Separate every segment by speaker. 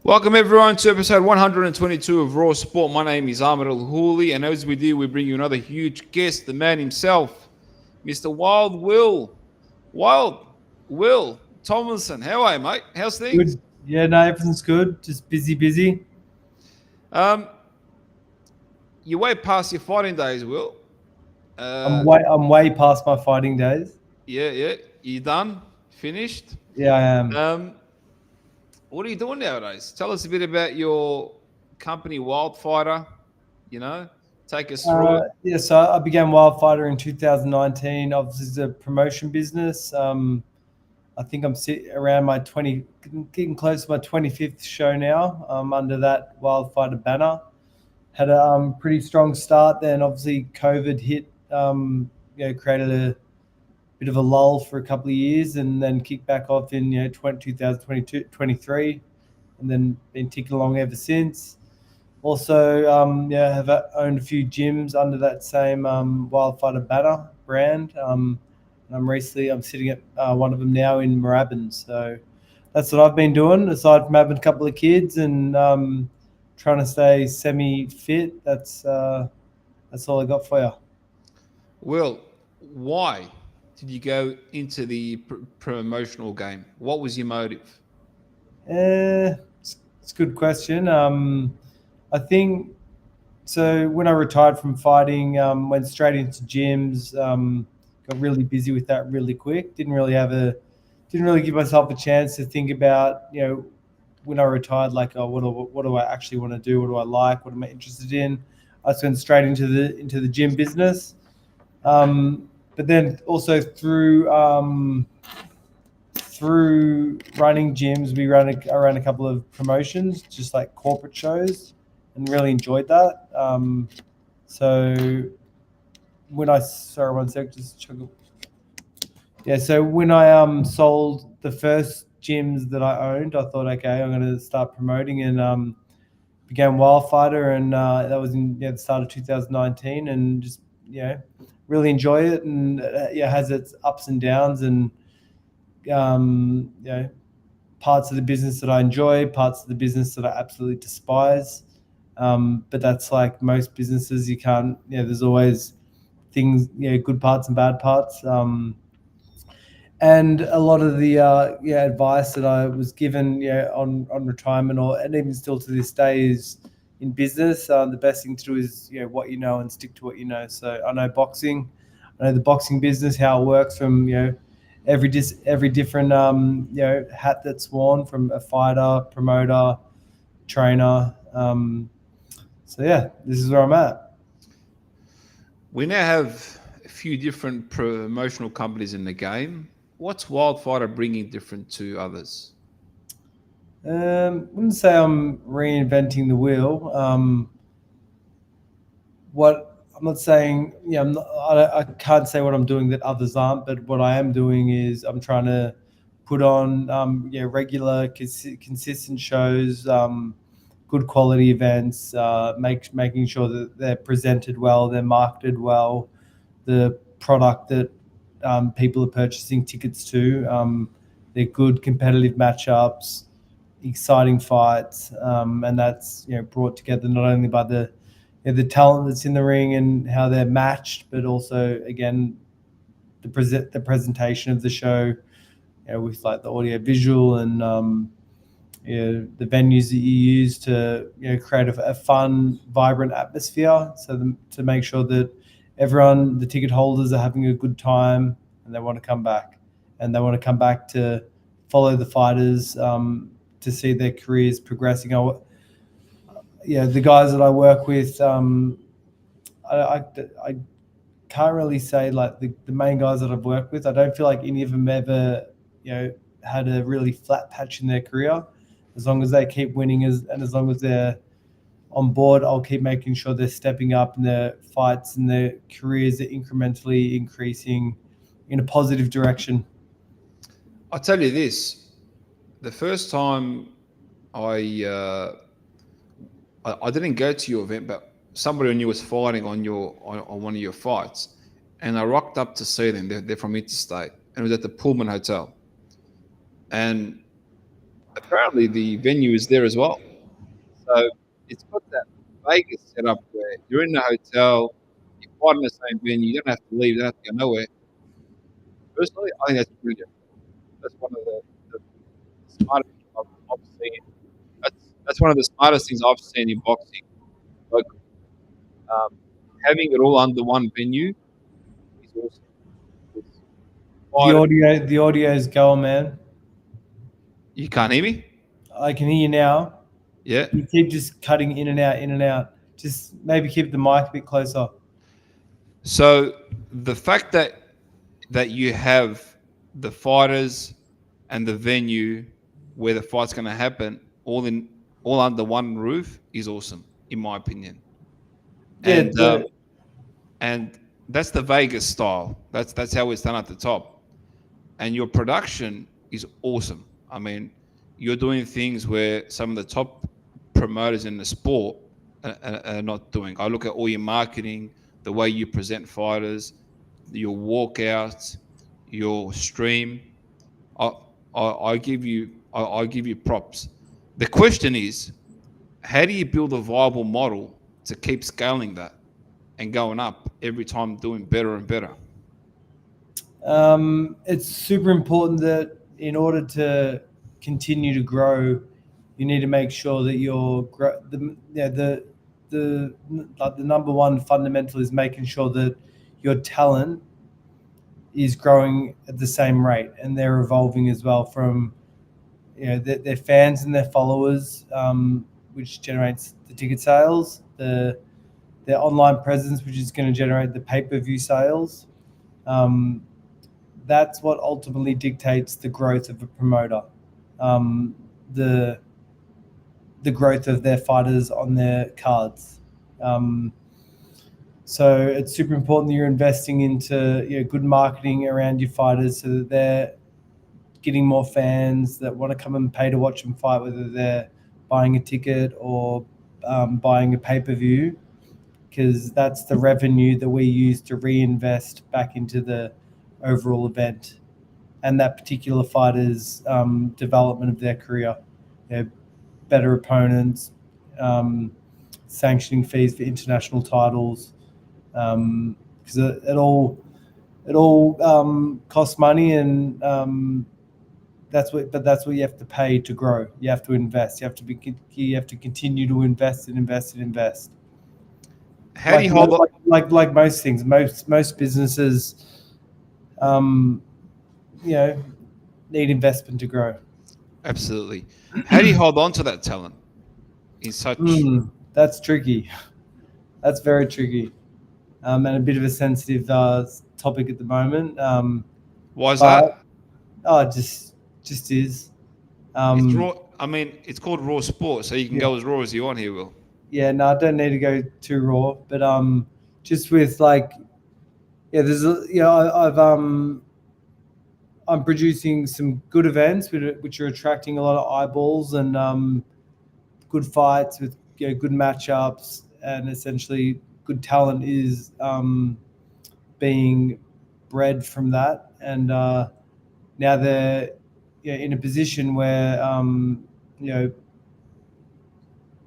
Speaker 1: Welcome everyone to episode 122 of Raw Sport. My name is Ahmed Al Hooli, and as we do, we bring you another huge guest, the man himself, Mr. Wild Will Tomlinson. How are you, mate? How's things?
Speaker 2: Good. Yeah, no, everything's good. Just busy.
Speaker 1: Um, you're way past your fighting days, Will.
Speaker 2: I'm
Speaker 1: Uh,
Speaker 2: way I'm way past my fighting days.
Speaker 1: yeah. You done? Finished?
Speaker 2: Yeah, I am.
Speaker 1: Um, what are you doing nowadays? Tell us a bit about your company, Wildfighter. You know, take us through it.
Speaker 2: Yeah, so I began Wildfighter in 2019. Obviously, it's a promotion business. I think I'm around my 20, getting close to my 25th show now. Under that Wildfighter banner, had a pretty strong start. Then obviously COVID hit. Created a bit of a lull for a couple of years, and then kicked back off in 2022, 23, and then been ticking along ever since. Also, have owned a few gyms under that same Wildfighter banner brand. And I'm sitting at one of them now in Moorabbin. So that's what I've been doing. Aside from having a couple of kids and trying to stay semi-fit, that's all I got for you.
Speaker 1: Will, why did you go into the promotional game? What was your motive?
Speaker 2: It's a good question. I think so. When I retired from fighting, went straight into gyms. Got really busy with that really quick. Didn't really give myself a chance to think about when I retired, like, oh, what do I actually want to do? What do I like? What am I interested in? I just went straight into the gym business. But then also through running gyms, I ran a couple of promotions, just like corporate shows, and really enjoyed that. So when I sorry, one sec, just chuckle. Yeah, so when I sold the first gyms that I owned, I thought, okay, I'm going to start promoting, and began Wildfighter, and that was in the start of 2019, and just really enjoy it, and has its ups and downs, and um, you know parts of the business that I enjoy, parts of the business that I absolutely despise. But that's like most businesses. You can't. There's always things. Good parts and bad parts. And a lot of the advice that I was given on retirement, and even still to this day, is in business. The best thing to do is what you know and stick to what you know. So I know boxing. I know the boxing business, how it works from every different hat that's worn, from a fighter, promoter, trainer. So yeah, this is where I'm at.
Speaker 1: We now have a few different promotional companies in the game. What's Wildfighter bringing different to others?
Speaker 2: Wouldn't say I'm reinventing the wheel. What I'm not saying, I can't say what I'm doing that others aren't, but what I am doing is I'm trying to put on, regular, consistent shows, good quality events, making sure that they're presented well, they're marketed well, the product that people are purchasing tickets to, they're good competitive matchups, exciting fights, and that's brought together not only by the talent that's in the ring and how they're matched, but also again the presentation of the show, with like the audio visual and the venues that you use to create a fun, vibrant atmosphere. So to make sure that everyone, the ticket holders, are having a good time and they want to come back, and they want to come back to follow the fighters, to see their careers progressing. The guys that I work with, I can't really say like the main guys that I've worked with. I don't feel like any of them ever, had a really flat patch in their career. As long as they keep winning, and as long as they're on board, I'll keep making sure they're stepping up in their fights and their careers are incrementally increasing in a positive direction.
Speaker 1: I'll tell you this: the first time I uh, I didn't go to your event, but somebody I knew was fighting on one of your fights, and I rocked up to see them. They're from Interstate, and it was at the Pullman Hotel. And apparently the venue is there as well. So it's got that Vegas setup where you're in the hotel, you're fighting the same venue, you don't have to leave, you don't have to go nowhere. Personally, I think that's brilliant. That's one of the smartest things I've seen. That's one of the smartest things I've seen in boxing. Like um, having it all under one venue is awesome. It's fighters,
Speaker 2: The audio is going, man.
Speaker 1: you can't hear me?
Speaker 2: I can hear you now.
Speaker 1: Yeah.
Speaker 2: You keep just cutting in and out, in and out. Just maybe keep the mic a bit closer.
Speaker 1: So the fact that you have the fighters and the venue where the fight's going to happen all under one roof is awesome, in my opinion.
Speaker 2: Yeah,
Speaker 1: And that's the Vegas style. That's how it's done at the top. And your production is awesome. I mean, you're doing things where some of the top promoters in the sport are not doing. I look at all your marketing, the way you present fighters, your walkouts, your stream. I, I give you props. The question is, how do you build a viable model to keep scaling that and going up every time, doing better and better?
Speaker 2: it's super important that in order to continue to grow, you need to make sure that the like the number one fundamental is making sure that your talent is growing at the same rate and they're evolving as well from their fans and their followers, which generates the ticket sales, their online presence, which is going to generate the pay-per-view sales. Um, that's what ultimately dictates the growth of a promoter, um, the the growth of their fighters on their cards. Um, so it's super important that you're investing into good marketing around your fighters so that they're getting more fans that want to come and pay to watch them fight, whether they're buying a ticket or buying a pay-per-view, because that's the revenue that we use to reinvest back into the overall event and that particular fighter's development of their career. Better opponents, sanctioning fees for international titles, because it all costs money, and that's what you have to pay to grow. You have to invest. You have to continue to invest and invest and invest.
Speaker 1: How do you hold up?
Speaker 2: Like most things, most businesses, um, need investment to grow.
Speaker 1: Absolutely. How do you hold on to that talent in such?
Speaker 2: That's tricky. That's very tricky, and a bit of a sensitive topic at the moment.
Speaker 1: Why is that?
Speaker 2: Oh, it just is.
Speaker 1: It's raw. I mean, it's called raw sport, so you can go as raw as you want here, Will.
Speaker 2: Yeah, no, I don't need to go too raw, but just with I'm producing some good events which are attracting a lot of eyeballs and good fights with good matchups, and essentially good talent is being bred from that, and now they're in a position where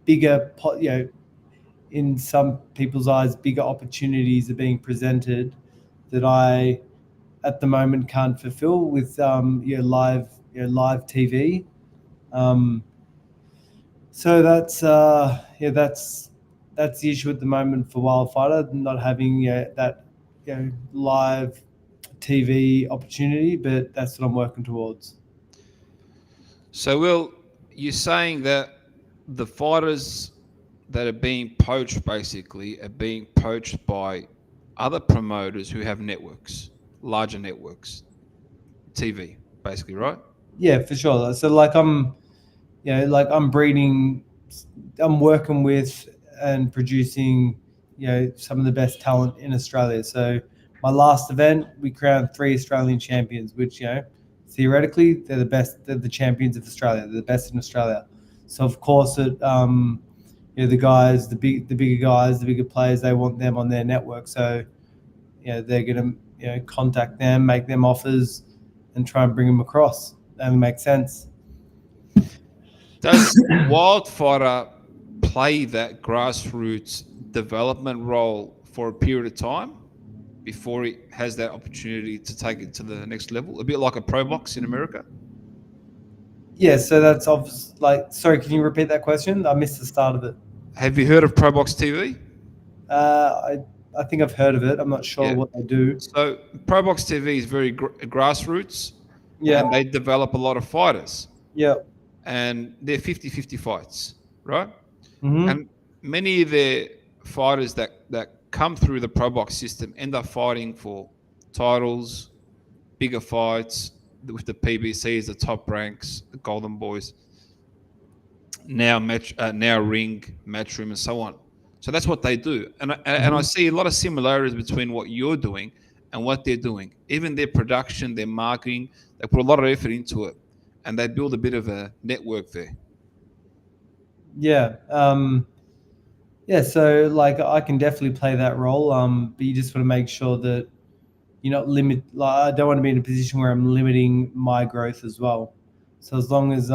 Speaker 2: bigger in some people's eyes bigger opportunities are being presented that I at the moment can't fulfill with live TV. So that's the issue at the moment for Wildfighter, not having that live TV opportunity, but that's what I'm working towards.
Speaker 1: So, Will, you're saying that the fighters that are being poached basically are being poached by other promoters who have networks, larger networks, TV, basically, right?
Speaker 2: Yeah, for sure. So I'm breeding, I'm working with and producing, some of the best talent in Australia. So my last event, we crowned 3 Australian champions, which, theoretically they're the best, they're the champions of Australia. They're the best in Australia. So of course the guys, the bigger guys, the bigger players, they want them on their network. So, they're going to, contact them, make them offers and try and bring them across. That only makes sense.
Speaker 1: Does Wildfighter play that grassroots development role for a period of time before it has that opportunity to take it to the next level? A bit like a pro box in America.
Speaker 2: Yeah, so that's obvious. Like, sorry, can you repeat that question? I missed the start of it.
Speaker 1: Have you heard of Pro Box TV?
Speaker 2: I think I've heard of it. I'm not sure
Speaker 1: Yeah.
Speaker 2: what they do.
Speaker 1: So Pro Box TV is very grassroots,
Speaker 2: Yeah,
Speaker 1: and they develop a lot of fighters,
Speaker 2: yeah.
Speaker 1: and they're 50-50 fights, right?
Speaker 2: Mm-hmm.
Speaker 1: And many of the fighters that come through the Pro Box system end up fighting for titles, bigger fights with the PBCs, the top ranks, the Golden Boys, now Ring, Matchroom, and so on. So that's what they do, and I see a lot of similarities between what you're doing and what they're doing. Even their production, their marketing, they put a lot of effort into it, and they build a bit of a network there.
Speaker 2: Yeah. Yeah, so like I can definitely play that role. But you just want to make sure that you're not limit. Like I don't want to be in a position where I'm limiting my growth as well. So as long as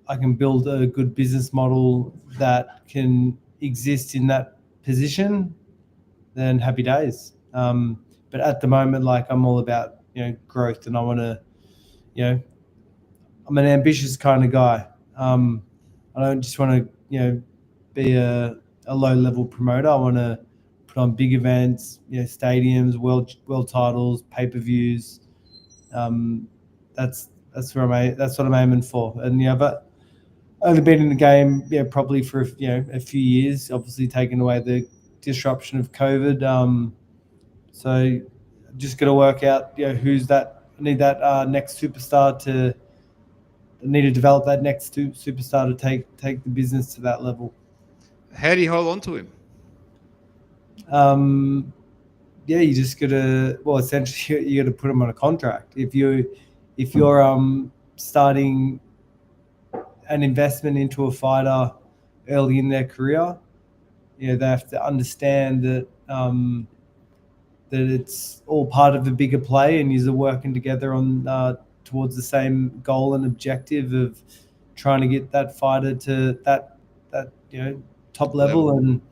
Speaker 2: I can build a good business model that can exist in that position, then happy days. But at the moment, like I'm all about growth, and I want to, I'm an ambitious kind of guy. I don't just want to be a low level promoter. I want to put on big events, stadiums, world titles, pay per views. That's where that's what I'm aiming for. And but only been in the game probably for a few years. Obviously, taking away the disruption of COVID. So just got to work out who's that. I need that next superstar to. I need to develop that next superstar to take the business to that level.
Speaker 1: How do you hold on to him?
Speaker 2: Yeah, you just gotta. Well, essentially, you gotta put them on a contract. If you're starting an investment into a fighter early in their career, they have to understand that that it's all part of a bigger play, and you're working together on towards the same goal and objective of trying to get that fighter to that top level. And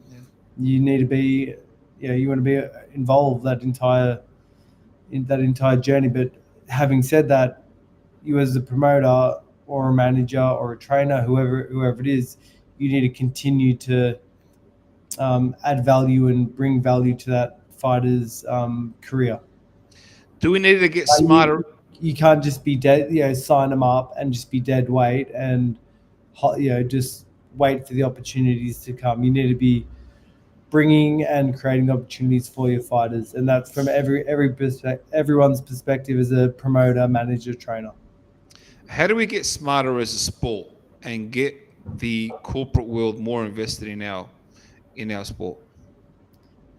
Speaker 2: you need to be you want to be involved in that entire journey. But having said that, you as a promoter or a manager or a trainer, whoever it is, you need to continue to add value and bring value to that fighter's career.
Speaker 1: Do we need to get smarter?
Speaker 2: You can't just be dead, sign them up and just be dead weight and just wait for the opportunities to come. You need to be bringing and creating opportunities for your fighters, and that's from everyone's perspective as a promoter, manager, trainer.
Speaker 1: How do we get smarter as a sport and get the corporate world more invested in our sport?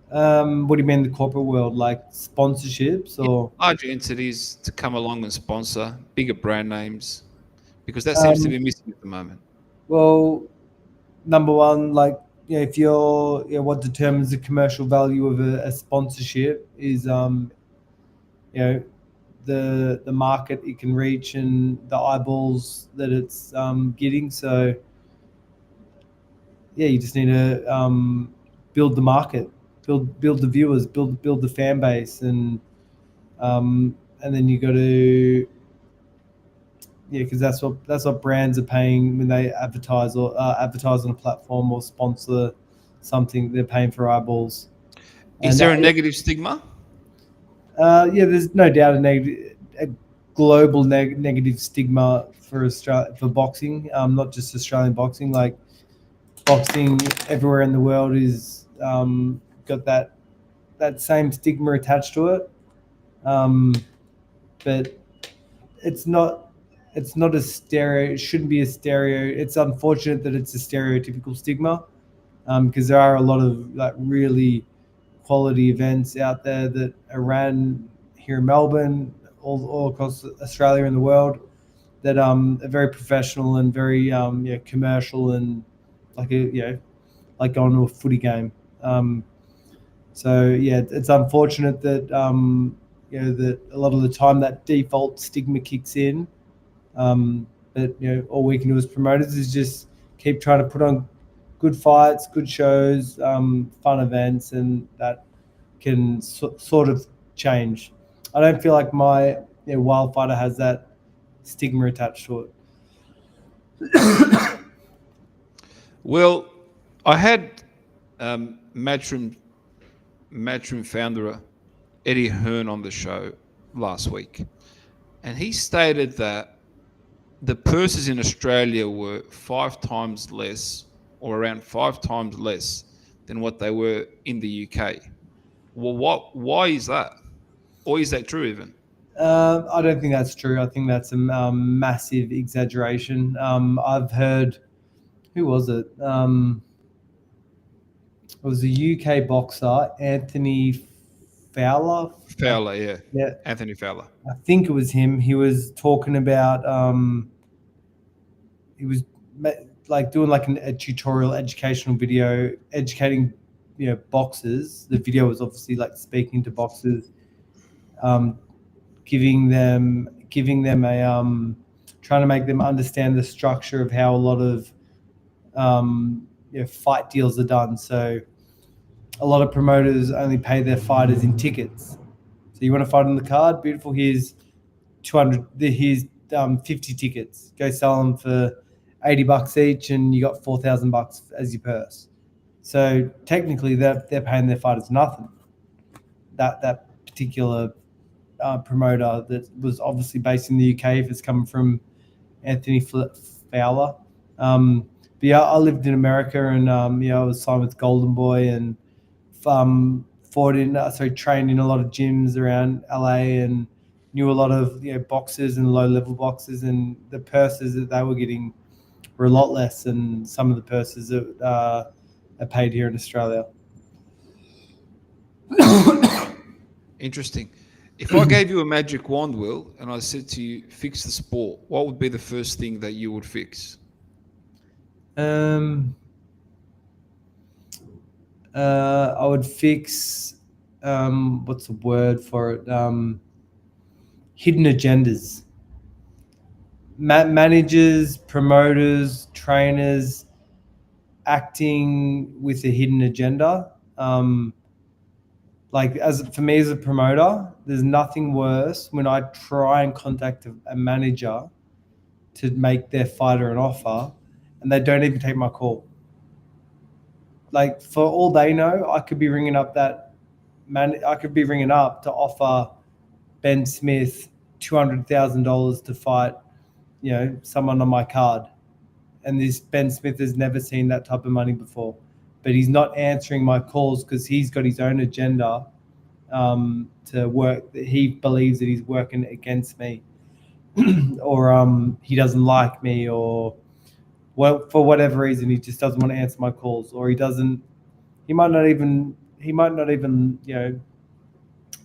Speaker 2: What do you mean the corporate world, like sponsorships or
Speaker 1: larger entities to come along and sponsor bigger brand names? Because that seems to be missing at the moment.
Speaker 2: Well, number one, like if you're what determines the commercial value of a sponsorship is the market it can reach and the eyeballs that it's getting. So you just need to build the market, build the viewers, build the fan base, and then you got to because that's what brands are paying when they advertise on a platform or sponsor something. They're paying for eyeballs.
Speaker 1: Is there a negative stigma?
Speaker 2: There's no doubt a global negative stigma for boxing, not just Australian boxing. Like boxing everywhere in the world is got that same stigma attached to it, but it's not a stereo. It shouldn't be a stereo. It's unfortunate that it's a stereotypical stigma, because there are a lot of like really quality events out there that are ran here in Melbourne, all across Australia and the world, that are very professional and very commercial and like going to a footy game. So it's unfortunate that that a lot of the time that default stigma kicks in. But all we can do as promoters is just keep trying to put on good fights, good shows, fun events, and that can sort of change. I don't feel like my Wildfighter has that stigma attached to it.
Speaker 1: Well, I had Matchroom founder Eddie Hearn on the show last week, and he stated that the purses in Australia were 5 times less, or around 5 times less than what they were in the UK. Well, why is that? Or is that true even?
Speaker 2: I don't think that's true. I think that's a massive exaggeration. I've heard, who was it? It was a UK boxer, Anthony Fowler.
Speaker 1: Fowler, yeah.
Speaker 2: Yeah,
Speaker 1: Anthony Fowler.
Speaker 2: I think it was him. He was talking about he was like doing like a tutorial educational video educating boxers. The video was obviously like speaking to boxers, giving them a trying to make them understand the structure of how a lot of fight deals are done. So a lot of promoters only pay their fighters in tickets. So you want to fight on the card? Beautiful. Here's 200. Here's 50 tickets. Go sell them for $80 each, and you got $4,000 as your purse. So technically, they're paying their fighters nothing. That particular promoter that was obviously based in the UK, if it's coming from Anthony Fowler. But yeah, I lived in America, and I was signed with Golden Boy, and trained in a lot of gyms around LA, and knew a lot of boxers and low level boxers, and the purses that they were getting were a lot less than some of the purses that are paid here in Australia.
Speaker 1: Interesting. If I gave you a magic wand, Will, and I said to you, fix the sport, what would be the first thing that you would fix?
Speaker 2: I would fix what's the word for it? Hidden agendas. Managers, promoters, trainers acting with a hidden agenda. For me as a promoter, there's nothing worse when I try and contact a manager to make their fighter an offer and they don't even take my call. Like, for all they know, I could be ringing up to offer Ben Smith $200,000 to fight, someone on my card. And this Ben Smith has never seen that type of money before. But he's not answering my calls because he's got his own agenda to work. He believes that he's working against me, or he doesn't like me, or for whatever reason he just doesn't want to answer my calls, or he might not even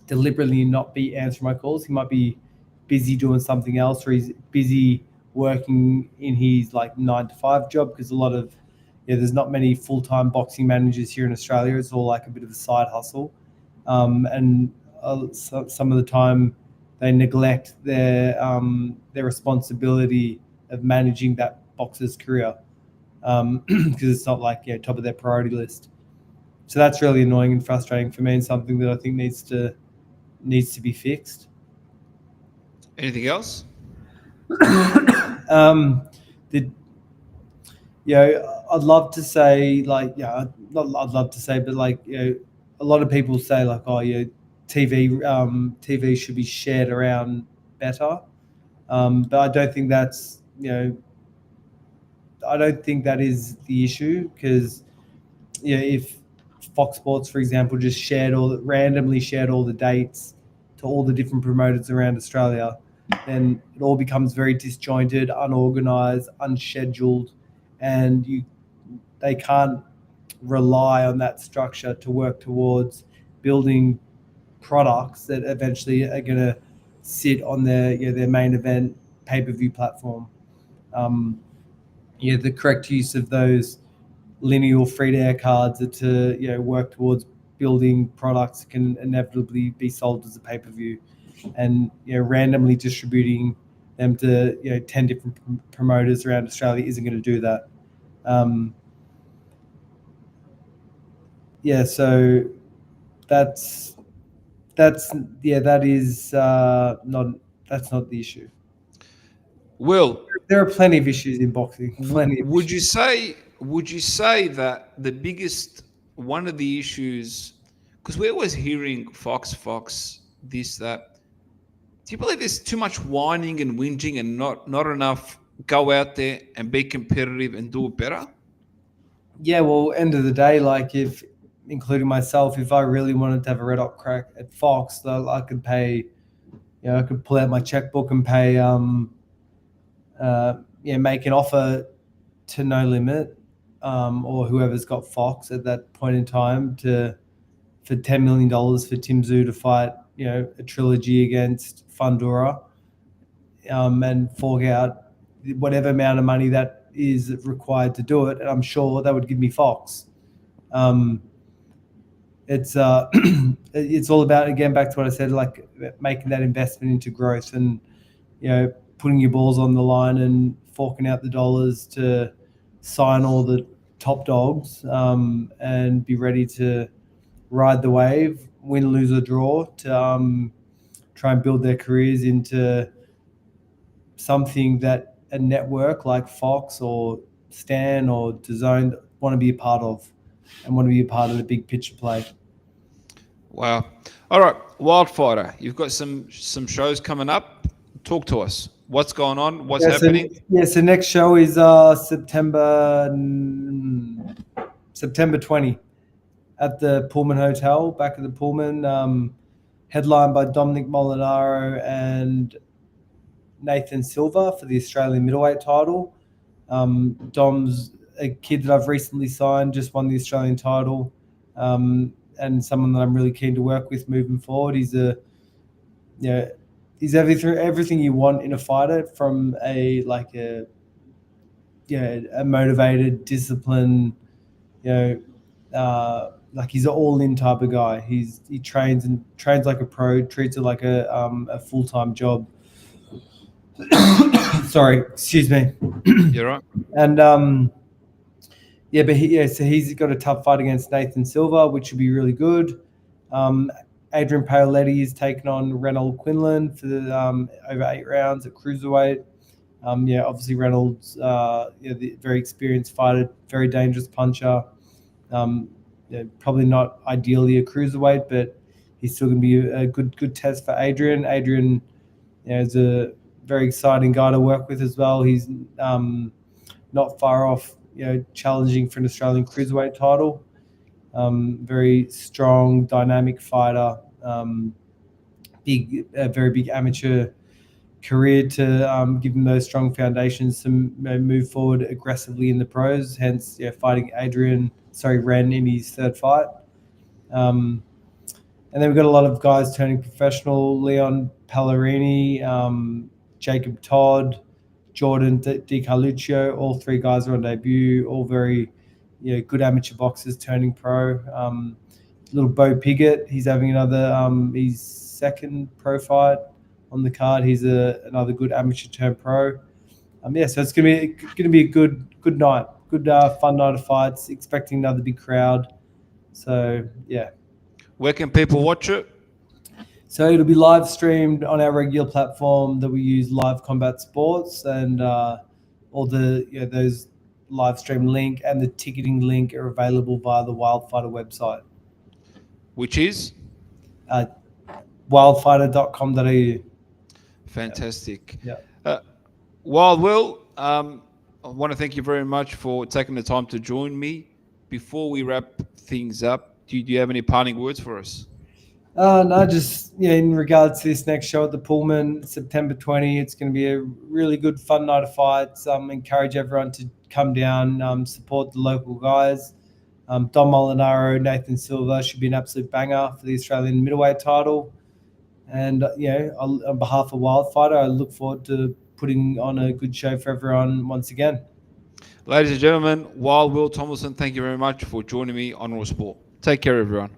Speaker 2: deliberately not be answering my calls. He might be busy doing something else, or he's busy working in his 9-to-5 job, because a lot of there's not many full-time boxing managers here in Australia. It's all like a bit of a side hustle, and some of the time they neglect their responsibility of managing that boxer's career, because it's not top of their priority list. So that's really annoying and frustrating for me, and something that I think needs to be fixed.
Speaker 1: Anything else?
Speaker 2: I'd love to say a lot of people say TV should be shared around better, but I don't think that's I don't think that is the issue, because if Fox Sports, for example, just randomly shared all the dates to all the different promoters around Australia, then it all becomes very disjointed, unorganized, unscheduled, and they can't rely on that structure to work towards building products that eventually are going to sit on their main event pay-per-view platform. The correct use of those lineal free-to-air cards are to work towards building products that can inevitably be sold as a pay-per-view, and randomly distributing them to 10 different promoters around Australia isn't going to do that. So that's that is not the issue.
Speaker 1: Will,
Speaker 2: There are plenty of issues in boxing. Plenty of
Speaker 1: would
Speaker 2: issues.
Speaker 1: you say that the biggest one of the issues, because we're always hearing Fox, this, that. Do you believe there's too much whining and whinging and not enough go out there and be competitive and do it better?
Speaker 2: Yeah, well, end of the day, like if, including myself, if I really wanted to have a red hot crack at Fox, I could pay, I could pull out my checkbook and pay, make an offer to No Limit, or whoever's got Fox at that point in time for $10 million for Tim Tszyu to fight, a trilogy against Fundora, and fork out whatever amount of money that is required to do it, and I'm sure that would give me Fox. It's it's all about, again, back to what I said, like making that investment into growth and putting your balls on the line and forking out the dollars to sign all the top dogs, and be ready to ride the wave, win, lose or draw, to try and build their careers into something that a network like Fox or Stan or DAZN want to be a part of, and want to be a part of the big picture play.
Speaker 1: Wow. All right, Wildfighter, you've got some shows coming up. Talk to us. What's going on? What's happening?
Speaker 2: So next show is September 20 at the Pullman Hotel, back at the Pullman, headlined by Dominic Molinaro and Nathan Silva for the Australian middleweight title. Dom's a kid that I've recently signed, just won the Australian title, and someone that I'm really keen to work with moving forward. He's he's everything you want in a fighter, from a motivated, disciplined, like he's an all-in type of guy. He trains like a pro, treats it like a full-time job. Sorry, excuse me.
Speaker 1: You're right.
Speaker 2: And so he's got a tough fight against Nathan Silva, which would be really good. Adrian Paoletti is taking on Reynold Quinlan for the over 8 rounds at cruiserweight. Obviously Reynolds, the very experienced fighter, very dangerous puncher. Probably not ideally a cruiserweight, but he's still going to be a good test for Adrian. Adrian, is a very exciting guy to work with as well. He's not far off, challenging for an Australian cruiserweight title. Very strong, dynamic fighter. Very big amateur career to give him those strong foundations to move forward aggressively in the pros. Hence, fighting Ren in his third fight. And then we've got a lot of guys turning professional: Leon Pallerini, Jacob Todd, Jordan DiCarluccio. All 3 guys are on debut. All very good amateur boxers turning pro. Little Bo Piggott, he's having another his second pro fight on the card. He's another good amateur turn pro. So it's gonna be a good night, good fun night of fights. Expecting another big crowd. So yeah.
Speaker 1: Where can people watch it?
Speaker 2: So it'll be live streamed on our regular platform that we use, Live Combat Sports, and all the those live stream link and the ticketing link are available via the Wildfighter website,
Speaker 1: which is
Speaker 2: wildfighter.com.au.
Speaker 1: Fantastic.
Speaker 2: Yeah.
Speaker 1: Wild Will, I want to thank you very much for taking the time to join me. Before we wrap things up, do you have any parting words for us?
Speaker 2: No, just in regards to this next show at the Pullman, September 20, it's going to be a really good, fun night of fights. Encourage everyone to come down, support the local guys. Dom Molinaro, Nathan Silva should be an absolute banger for the Australian middleweight title. And on behalf of Wildfighter, I look forward to putting on a good show for everyone once again.
Speaker 1: Ladies and gentlemen, Will Tomlinson, thank you very much for joining me on Raw Sport. Take care, everyone.